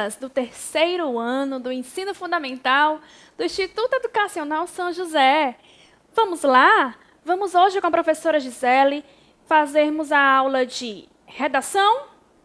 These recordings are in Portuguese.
crianças do terceiro ano do ensino fundamental do Instituto Educacional São José. Vamos lá? Vamos hoje com a professora Gisele fazermos a aula de redação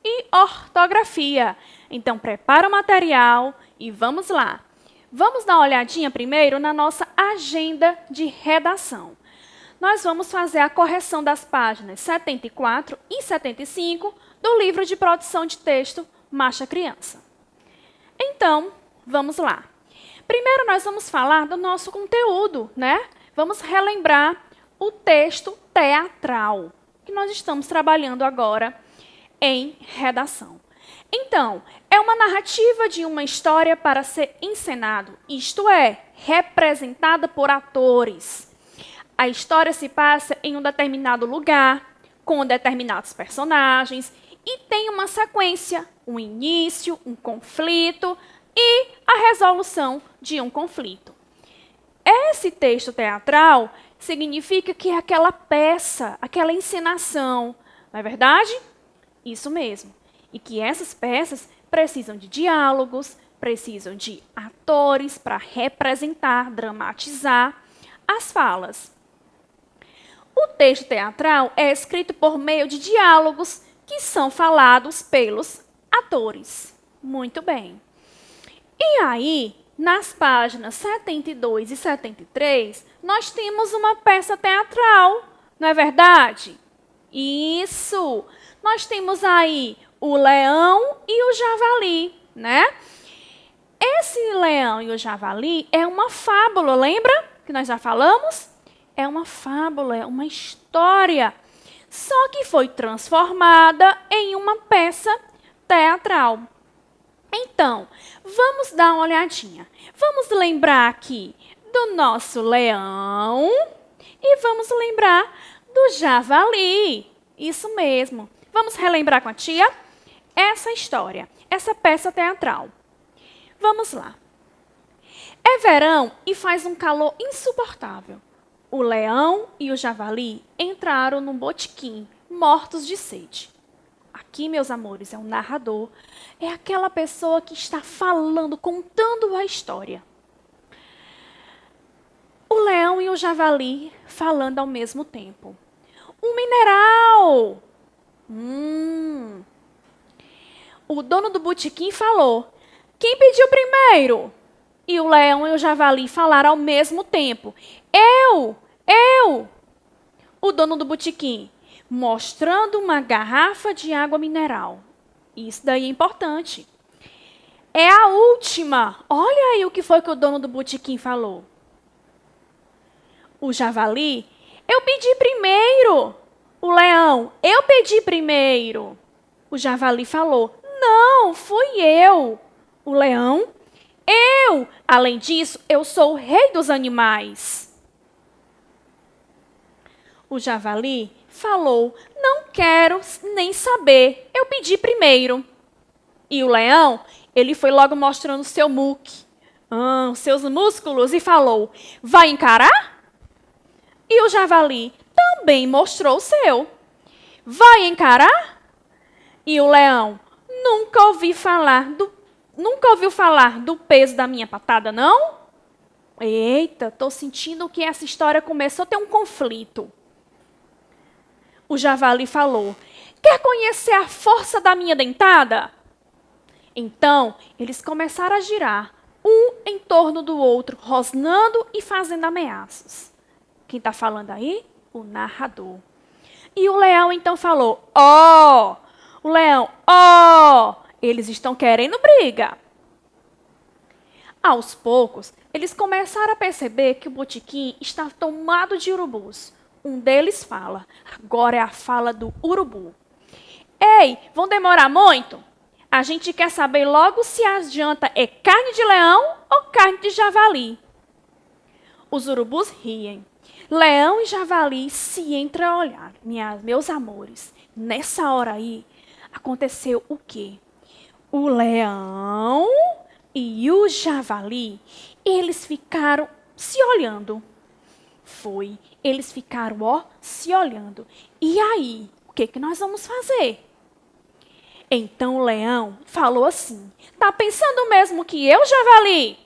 e ortografia. Então, prepara o material e vamos lá. Vamos dar uma olhadinha primeiro na nossa agenda de redação. Nós vamos fazer a correção das páginas 74 e 75 do livro de produção de texto Marcha Criança. Então, vamos lá. Primeiro, nós vamos falar do nosso conteúdo, né? Vamos relembrar o texto teatral, que nós estamos trabalhando agora em redação. Então, é uma narrativa de uma história para ser encenado, isto é, representada por atores. A história se passa em um determinado lugar, com determinados personagens, e tem uma sequência, um início, um conflito e a resolução de um conflito. Esse texto teatral significa que é aquela peça, aquela encenação, não é verdade? Isso mesmo. E que essas peças precisam de diálogos, precisam de atores para representar, dramatizar as falas. O texto teatral é escrito por meio de diálogos que são falados pelos atores. Muito bem. E aí, nas páginas 72 e 73, nós temos uma peça teatral, não é verdade? Isso! Nós temos aí o leão e o javali, né? Esse leão e o javali é uma fábula, lembra que nós já falamos? É uma fábula, é uma história, só que foi transformada em uma peça teatral. Então, vamos dar uma olhadinha. Vamos lembrar aqui do nosso leão e vamos lembrar do javali. Isso mesmo. Vamos relembrar com a tia essa história, essa peça teatral. Vamos lá. É verão e faz um calor insuportável. O leão e o javali entraram num botequim, mortos de sede. Aqui, meus amores, é um narrador. É aquela pessoa que está falando, contando a história. O leão e o javali falando ao mesmo tempo. Um mineral! O dono do botequim falou. Quem pediu primeiro? E o leão e o javali falaram ao mesmo tempo. Eu! O dono do botequim, mostrando uma garrafa de água mineral. Isso daí é importante. É a última. Olha aí o que foi que o dono do botequim falou. O javali, eu pedi primeiro. O leão, eu pedi primeiro. O javali falou, não, fui eu. O leão, eu. Além disso, eu sou o rei dos animais. O javali falou, não quero nem saber, eu pedi primeiro. E o leão, ele foi logo mostrando seu muque, seus músculos, e falou, vai encarar? E o javali também mostrou o seu. Vai encarar? E o leão, nunca ouviu falar do peso da minha patada, não? Eita, estou sentindo que essa história começou a ter um conflito. O javali falou, quer conhecer a força da minha dentada? Então, eles começaram a girar, um em torno do outro, rosnando e fazendo ameaças. Quem está falando aí? O narrador. E o leão então falou, o leão, eles estão querendo briga. Aos poucos, eles começaram a perceber que o botequim está tomado de urubus. Um deles fala, agora é a fala do urubu. Ei, vão demorar muito? A gente quer saber logo se a janta é carne de leão ou carne de javali. Os urubus riem. Leão e javali se entreolharam. Meus amores, nessa hora aí, aconteceu o quê? O leão e o javali, eles ficaram se olhando. Eles ficaram, se olhando. E aí, o que nós vamos fazer? Então o leão falou assim: tá pensando mesmo que eu, javali?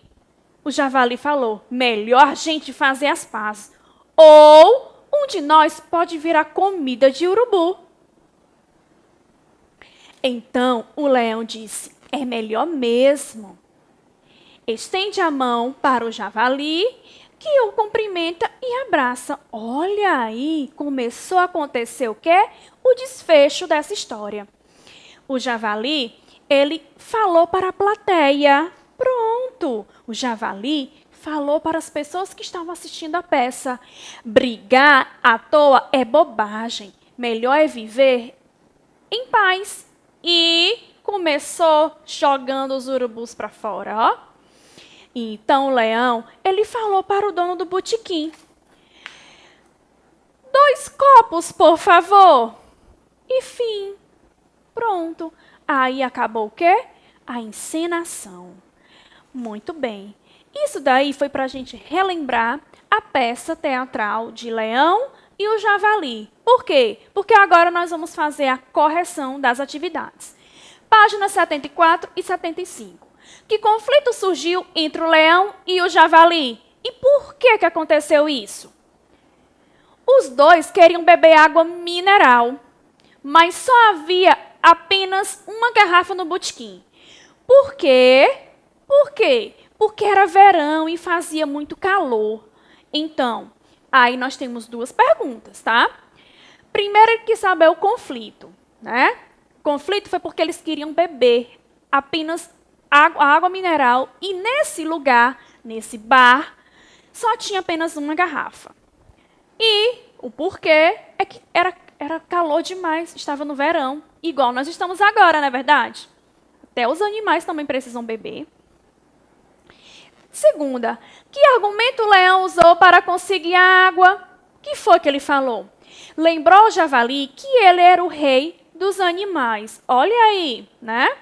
O javali falou: melhor a gente fazer as pazes. Ou um de nós pode virar comida de urubu. Então o leão disse: é melhor mesmo. Estende a mão para o javali, que o cumprimenta e abraça. Olha aí, começou a acontecer o quê? O desfecho dessa história. O javali, ele falou para a plateia. Pronto, o javali falou para as pessoas que estavam assistindo a peça. Brigar à toa é bobagem. Melhor é viver em paz. E começou jogando os urubus para fora, ó. Então o leão, ele falou para o dono do botequim: 2 copos, por favor. E fim. Pronto. Aí acabou o quê? A encenação. Muito bem. Isso daí foi para a gente relembrar a peça teatral de Leão e o Javali. Por quê? Porque agora nós vamos fazer a correção das atividades. Páginas 74 e 75. Que conflito surgiu entre o leão e o javali? E por que aconteceu isso? Os dois queriam beber água mineral, mas só havia apenas uma garrafa no botequim. Por quê? Por quê? Porque era verão e fazia muito calor. Então, aí nós temos 2 perguntas, tá? Primeiro, ele quis saber o conflito, né? O conflito foi porque eles queriam beber apenas água mineral e nesse lugar, nesse bar, só tinha apenas uma garrafa. E o porquê é que era calor demais, estava no verão, igual nós estamos agora, não é verdade? Até os animais também precisam beber. Segunda, que argumento o leão usou para conseguir a água? O que foi que ele falou? Lembrou o javali que ele era o rei dos animais. Olha aí, né?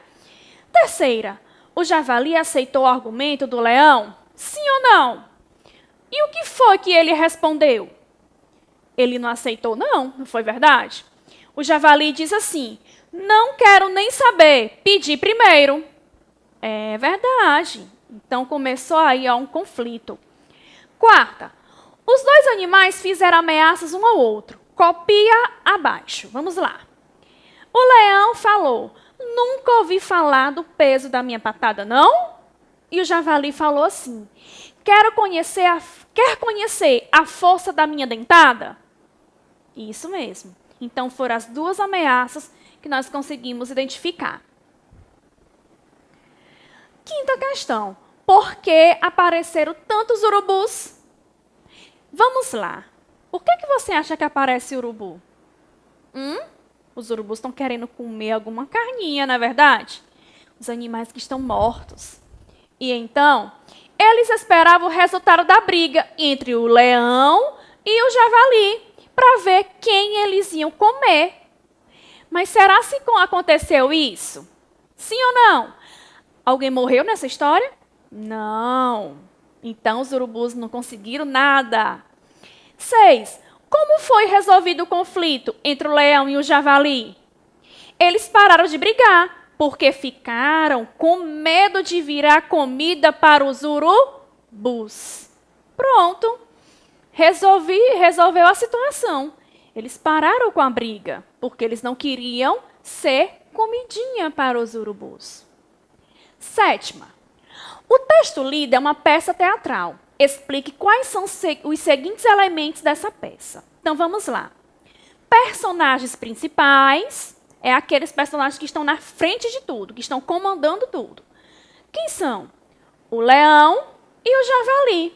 Terceira, o javali aceitou o argumento do leão? Sim ou não? E o que foi que ele respondeu? Ele não aceitou, não foi verdade? O javali diz assim: não quero nem saber, pedi primeiro. É verdade. Então começou aí um conflito. Quarta, os 2 animais fizeram ameaças um ao outro. Copia abaixo. Vamos lá. O leão falou: nunca ouvi falar do peso da minha patada, não? E o javali falou assim: quer conhecer a força da minha dentada? Isso mesmo. Então foram as 2 ameaças que nós conseguimos identificar. Quinta questão: por que apareceram tantos urubus? Vamos lá. Por que você acha que aparece urubu? Os urubus estão querendo comer alguma carninha, não é verdade? Os animais que estão mortos. E então, eles esperavam o resultado da briga entre o leão e o javali para ver quem eles iam comer. Mas será que aconteceu isso? Sim ou não? Alguém morreu nessa história? Não. Então, os urubus não conseguiram nada. 6. Como foi resolvido o conflito entre o leão e o javali? Eles pararam de brigar, porque ficaram com medo de virar comida para os urubus. Pronto. Resolveu a situação. Eles pararam com a briga, porque eles não queriam ser comidinha para os urubus. 7. O texto lido é uma peça teatral. Explique quais são os seguintes elementos dessa peça. Então, vamos lá. Personagens principais é aqueles personagens que estão na frente de tudo, que estão comandando tudo. Quem são? O leão e o javali.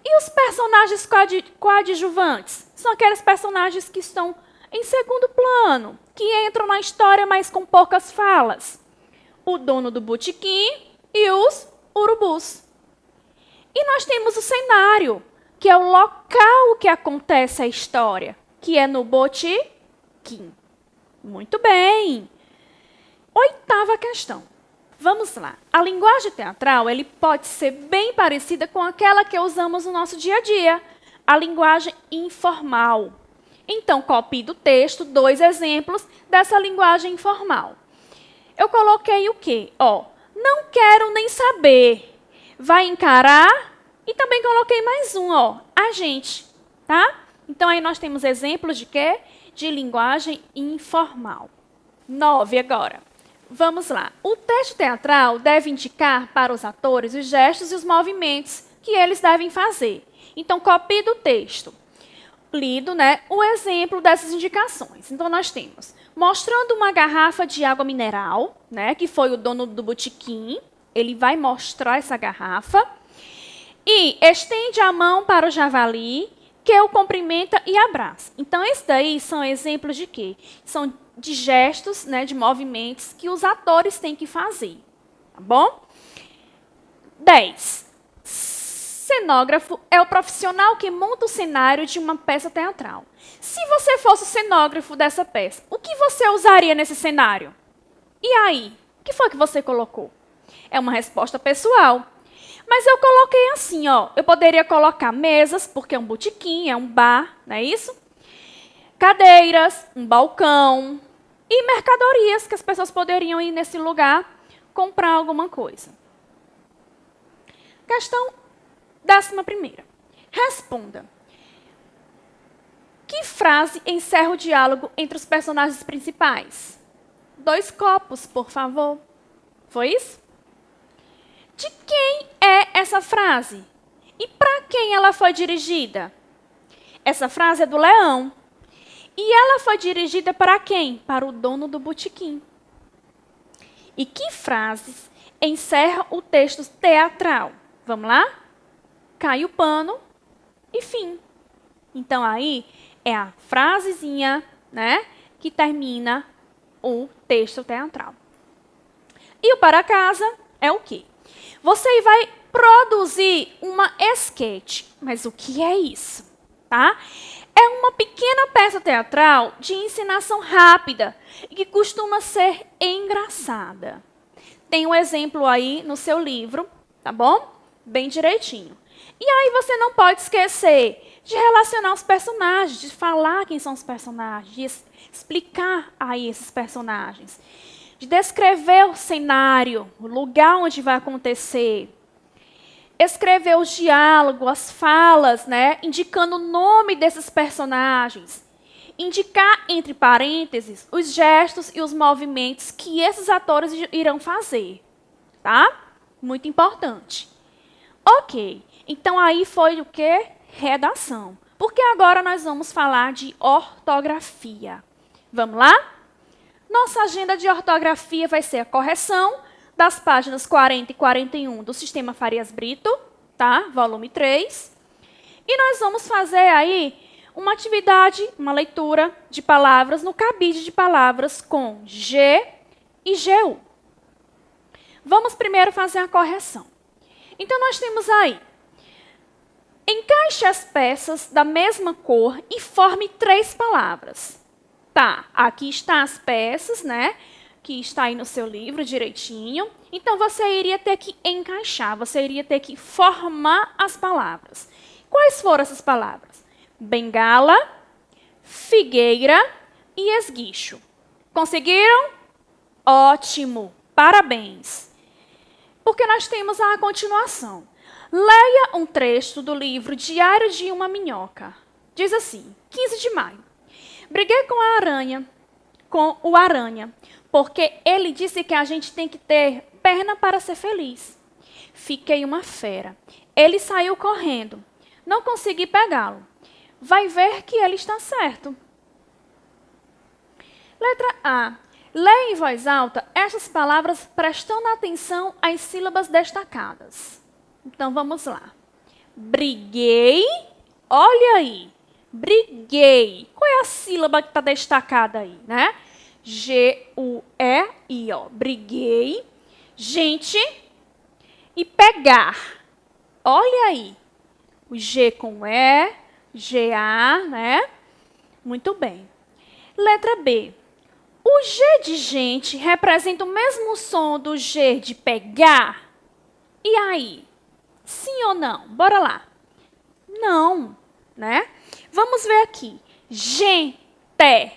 E os personagens coadjuvantes? São aqueles personagens que estão em segundo plano, que entram na história, mas com poucas falas. O dono do botequim e os urubus. E nós temos o cenário, que é o local que acontece a história, que é no botequim. Muito bem. 8ª questão. Vamos lá. A linguagem teatral ele pode ser bem parecida com aquela que usamos no nosso dia a dia, a linguagem informal. Então, copie do texto 2 exemplos dessa linguagem informal. eu coloquei o quê? Ó, não quero nem saber. Vai encarar. E também coloquei mais um, ó, a gente, tá? Então, aí nós temos exemplos de quê? De linguagem informal. 9 agora. Vamos lá. O texto teatral deve indicar para os atores os gestos e os movimentos que eles devem fazer. Então, copie do texto lido, né, o exemplo dessas indicações. Então, nós temos mostrando uma garrafa de água mineral, né, que foi o dono do botequim. Ele vai mostrar essa garrafa. E estende a mão para o javali, que o cumprimenta e abraça. Então, esses daí são exemplos de quê? São de gestos, né, de movimentos que os atores têm que fazer. Tá bom? 10. Cenógrafo é o profissional que monta o cenário de uma peça teatral. Se você fosse o cenógrafo dessa peça, o que você usaria nesse cenário? E aí? O que foi que você colocou? É uma resposta pessoal. Mas eu coloquei assim, ó. Eu poderia colocar mesas, porque é um botequim, é um bar, não é isso? Cadeiras, um balcão e mercadorias que as pessoas poderiam ir nesse lugar comprar alguma coisa. Questão 11ª. Responda. Que frase encerra o diálogo entre os personagens principais? 2 copos, por favor. Foi isso? De quem é essa frase? E para quem ela foi dirigida? Essa frase é do Leão. E ela foi dirigida para quem? Para o dono do botequim. E que frases encerra o texto teatral? Vamos lá? Cai o pano e fim. Então, aí é a frasezinha, né, que termina o texto teatral. E o para casa é o quê? Você vai produzir uma esquete. Mas o que é isso? Tá? É uma pequena peça teatral de encenação rápida e que costuma ser engraçada. Tem um exemplo aí no seu livro, tá bom? Bem direitinho. E aí você não pode esquecer de relacionar os personagens, de falar quem são os personagens, de explicar aí esses personagens, de descrever o cenário, o lugar onde vai acontecer, escrever os diálogos, as falas, né, indicando o nome desses personagens, indicar entre parênteses os gestos e os movimentos que esses atores irão fazer, tá? Muito importante. Ok, então aí foi o quê? Redação. Porque agora nós vamos falar de ortografia. Vamos lá? Nossa agenda de ortografia vai ser a correção das páginas 40 e 41 do Sistema Farias Brito, tá? Volume 3. E nós vamos fazer aí uma atividade, uma leitura de palavras no cabide de palavras com G e GU. Vamos primeiro fazer a correção. Então, nós temos aí, encaixe as peças da mesma cor e forme 3 palavras. Tá, aqui estão as peças, né? Que está aí no seu livro direitinho. Então, você iria ter que encaixar, você iria ter que formar as palavras. Quais foram essas palavras? Bengala, figueira e esguicho. Conseguiram? Ótimo, parabéns. Porque nós temos a continuação. Leia um trecho do livro Diário de uma Minhoca. Diz assim, 15 de maio. Briguei com o aranha, porque ele disse que a gente tem que ter perna para ser feliz. Fiquei uma fera. Ele saiu correndo. Não consegui pegá-lo. Vai ver que ele está certo. Letra A. Leia em voz alta estas palavras prestando atenção às sílabas destacadas. Então, vamos lá. Briguei. Olha aí. Briguei. Qual é a sílaba que está destacada aí, né? G-U-E-I, ó. Briguei. Gente. E pegar. Olha aí. O G com E, G-A, né? Muito bem. Letra B. O G de gente representa o mesmo som do G de pegar? E aí? Sim ou não? Bora lá. Não, né? Vamos ver aqui. Gente.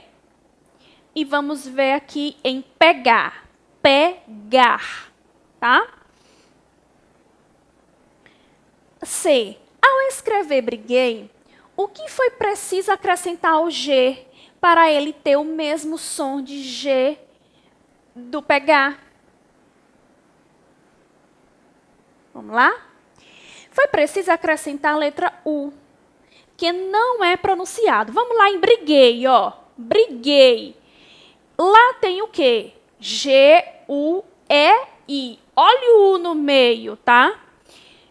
E vamos ver aqui em pegar. pegar, tá? C. Ao escrever briguei, o que foi preciso acrescentar ao G para ele ter o mesmo som de G do pegar? Vamos lá? Foi preciso acrescentar a letra U, que não é pronunciado. Vamos lá em briguei, ó. Briguei. Lá tem o quê? G-U-E-I. Olha o U no meio, tá?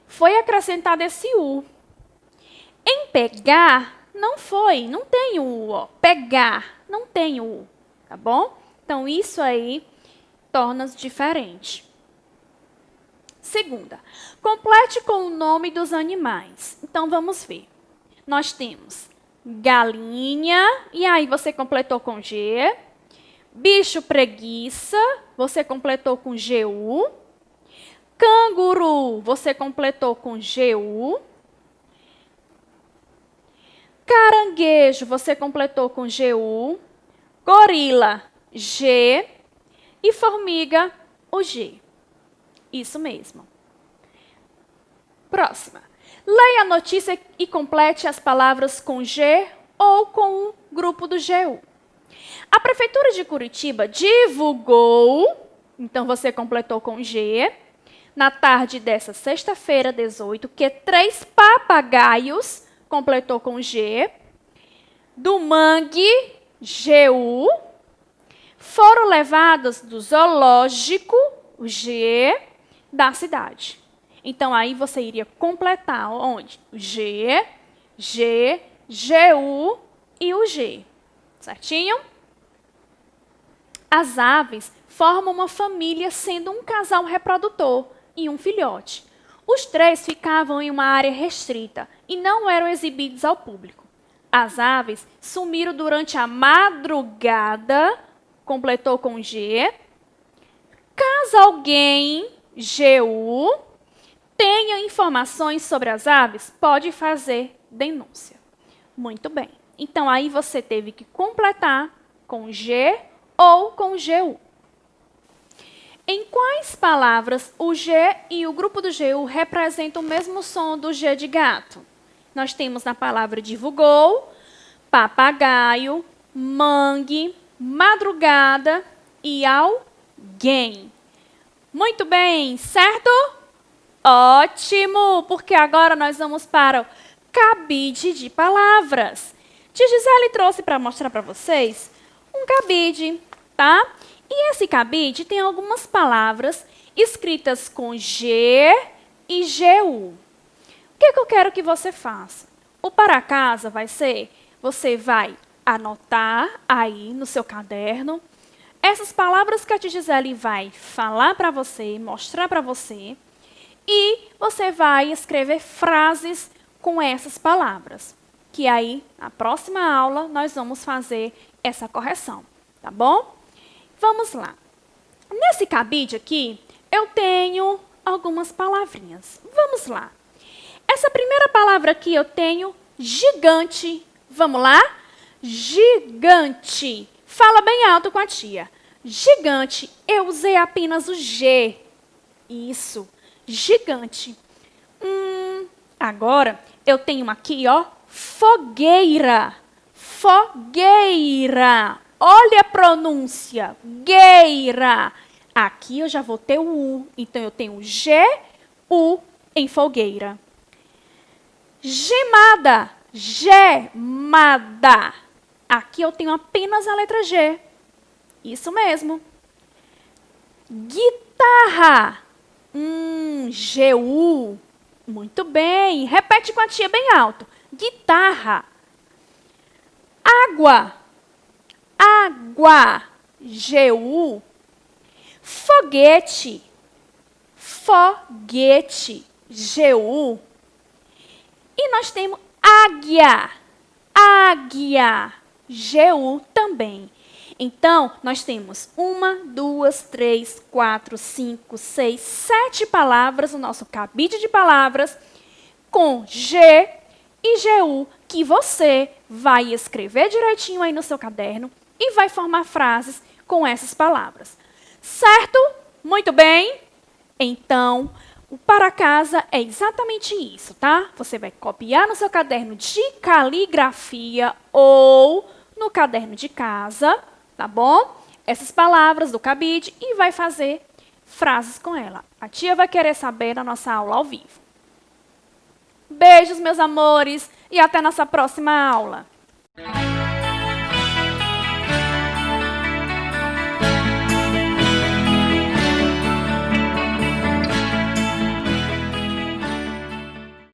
Foi acrescentado esse U. Em pegar, não foi, não tem U, ó. Pegar, não tem U, tá bom? Então, isso aí torna-se diferente. Segunda, complete com o nome dos animais. Então, vamos ver. Nós temos galinha, e aí você completou com G. Bicho preguiça, você completou com GU. Canguru, você completou com GU. Caranguejo, você completou com GU. Gorila, G. E formiga, o G. Isso mesmo. Próxima. Leia a notícia e complete as palavras com G ou com o grupo do GU. A Prefeitura de Curitiba divulgou, então você completou com G, na tarde dessa sexta-feira, 18, que 3 papagaios, completou com G, do mangue, GU, foram levados do zoológico, o G, da cidade. Então, aí você iria completar onde? O G, G, GU e o G. Certinho? As aves formam uma família sendo um casal reprodutor e um filhote. Os 3 ficavam em uma área restrita e não eram exibidos ao público. As aves sumiram durante a madrugada, completou com G. Caso alguém, GU, tenha informações sobre as aves, pode fazer denúncia. Muito bem. Então, aí você teve que completar com G ou com GU. Em quais palavras o G e o grupo do GU representam o mesmo som do G de gato? Nós temos na palavra divulgou, papagaio, mangue, madrugada e alguém. Muito bem, certo? Ótimo, porque agora nós vamos para o cabide de palavras. Tia Gisele trouxe para mostrar para vocês um cabide, tá? E esse cabide tem algumas palavras escritas com G e GU. O que eu quero que você faça? O para casa vai ser, você vai anotar aí no seu caderno essas palavras que a tia Gisele vai falar para você, mostrar para você, e você vai escrever frases com essas palavras. Que aí, na próxima aula, nós vamos fazer essa correção, tá bom? Vamos lá. Nesse cabide aqui, eu tenho algumas palavrinhas. Vamos lá. Essa primeira palavra aqui eu tenho gigante. Vamos lá? Gigante. Fala bem alto com a tia. Gigante. Eu usei apenas o G. Isso. Gigante. Agora, eu tenho aqui, ó, fogueira. Fogueira. Olha a pronúncia. Gueira. Aqui eu já vou ter o U. Então, eu tenho G, U em fogueira. Gemada. Gemada. Aqui eu tenho apenas a letra G. Isso mesmo. Guitarra. G-U. Muito bem. Repete com a tia bem alto. Guitarra. Água. Água. G-U. Foguete. Foguete. G-U. E nós temos águia. Águia. G-U também. Então, nós temos 1, 2, 3, 4, 5, 6, 7 palavras no nosso cabide de palavras com G e GU, que você vai escrever direitinho aí no seu caderno e vai formar frases com essas palavras. Certo? Muito bem. Então, o para casa é exatamente isso, tá? Você vai copiar no seu caderno de caligrafia ou no caderno de casa, tá bom? Essas palavras do cabide e vai fazer frases com ela. A tia vai querer saber na nossa aula ao vivo. Beijos, meus amores, e até nossa próxima aula.